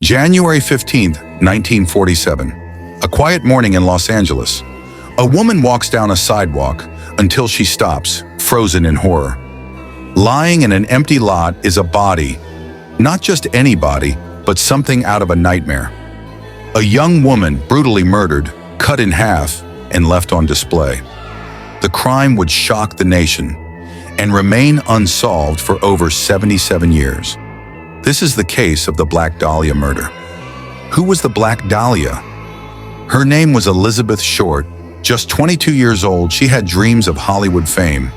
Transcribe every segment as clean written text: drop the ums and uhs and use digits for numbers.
January 15th, 1947. A quiet morning in Los Angeles. A woman walks down a sidewalk until she stops, frozen in horror. Lying in an empty lot is a body. Not just any body, but something out of a nightmare. A young woman brutally murdered, cut in half, and left on display. The crime would shock the nation and remain unsolved for over 77 years. This is the case of the Black Dahlia murder. Who was the Black Dahlia? Her name was Elizabeth Short. Just 22 years old, she had dreams of Hollywood fame.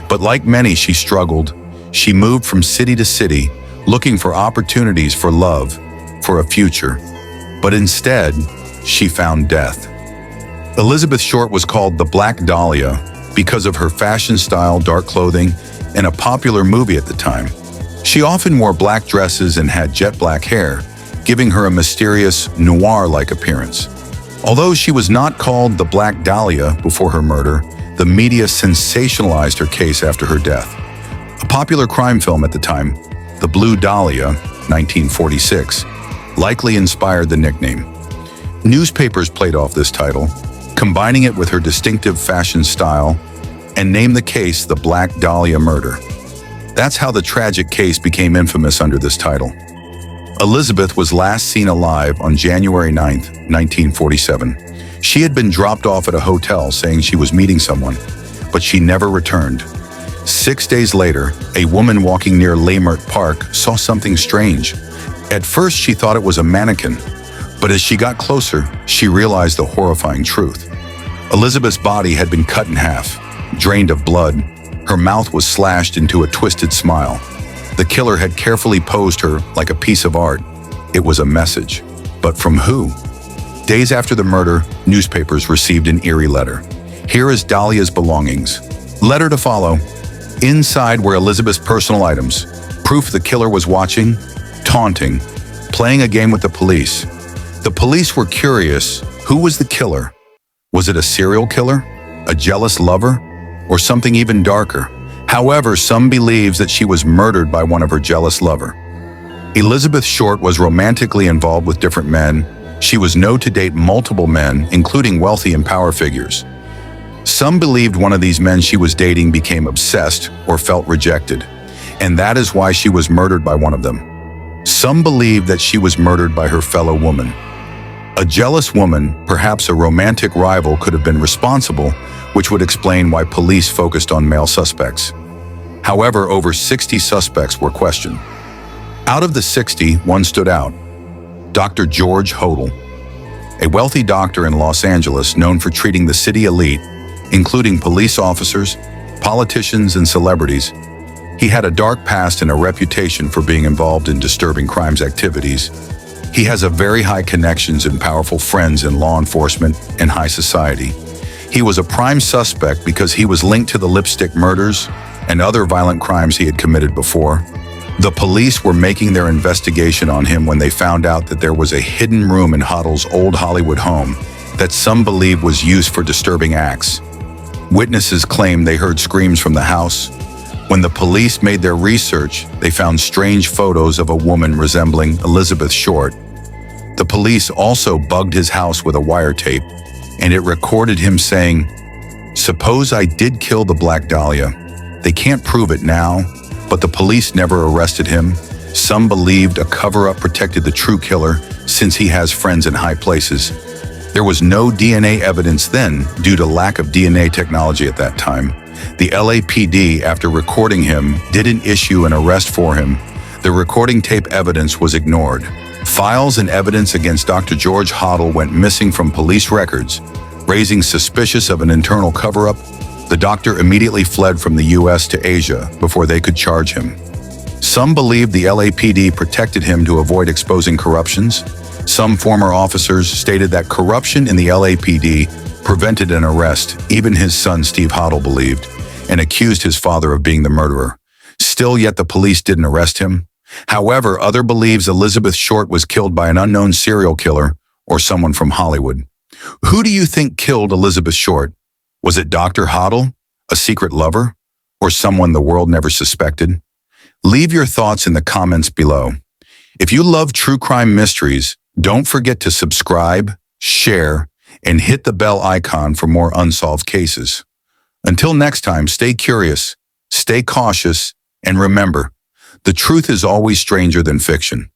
But like many, she struggled. She moved from city to city, looking for opportunities for love, for a future. But instead, she found death. Elizabeth Short was called the Black Dahlia because of her fashion style, dark clothing, and a popular movie at the time. She often wore black dresses and had jet black hair, giving her a mysterious, noir-like appearance. Although she was not called the Black Dahlia before her murder, the media sensationalized her case after her death. A popular crime film at the time, The Blue Dahlia, 1946, likely inspired the nickname. Newspapers played off this title, combining it with her distinctive fashion style, and named the case the Black Dahlia murder. That's how the tragic case became infamous under this title. Elizabeth was last seen alive on January 9th, 1947. She had been dropped off at a hotel saying she was meeting someone, but she never returned. 6 days later, a woman walking near Leimert Park saw something strange. At first, she thought it was a mannequin, but as she got closer, she realized the horrifying truth. Elizabeth's body had been cut in half, drained of blood. Her mouth was slashed into a twisted smile. The killer had carefully posed her like a piece of art. It was a message. But from who? Days after the murder, newspapers received an eerie letter. Here is Dahlia's belongings. Letter to follow. Inside were Elizabeth's personal items. Proof the killer was watching, taunting, playing a game with the police. The police were curious. Who was the killer? Was it a serial killer? A jealous lover? Or something even darker? However, some believes that she was murdered by one of her jealous lover. Elizabeth Short was romantically involved with different men. She was known to date multiple men, including wealthy and power figures. Some believed one of these men she was dating became obsessed or felt rejected, and that is why she was murdered by one of them. Some believed that she was murdered by her fellow woman. A jealous woman, perhaps a romantic rival, could have been responsible, which would explain why police focused on male suspects. However, over 60 suspects were questioned. Out of the 60, one stood out: Dr. George Hodel, a wealthy doctor in Los Angeles known for treating the city elite, including police officers, politicians, and celebrities. He had a dark past and a reputation for being involved in disturbing crimes activities. He has a very high connections and powerful friends in law enforcement and high society. He was a prime suspect because he was linked to the lipstick murders and other violent crimes he had committed before. The police were making their investigation on him when they found out that there was a hidden room in Hodel's old Hollywood home that some believe was used for disturbing acts. Witnesses claimed they heard screams from the house. When the police made their research, they found strange photos of a woman resembling Elizabeth Short. The police also bugged his house with a wiretape, and it recorded him saying, "Suppose I did kill the Black Dahlia. They can't prove it now, but the police never arrested him. Some believed a cover-up protected the true killer since he has friends in high places." There was no DNA evidence then due to lack of DNA technology at that time. The LAPD, after recording him, didn't issue an arrest for him. The recording tape evidence was ignored. Files and evidence against Dr. George Hodel went missing from police records, raising suspicion of an internal cover-up. The doctor immediately fled from the US to Asia before they could charge him. Some believed the LAPD protected him to avoid exposing corruptions. Some former officers stated that corruption in the LAPD prevented an arrest. Even his son Steve Hodel believed, and accused his father of being the murderer. Still, yet the police didn't arrest him. However, other believes Elizabeth Short was killed by an unknown serial killer or someone from Hollywood. Who do you think killed Elizabeth Short? Was it Dr. Hodel, a secret lover, or someone the world never suspected? Leave your thoughts in the comments below. If you love true crime mysteries, don't forget to subscribe, share, and hit the bell icon for more unsolved cases. Until next time, stay curious, stay cautious, and remember, the truth is always stranger than fiction.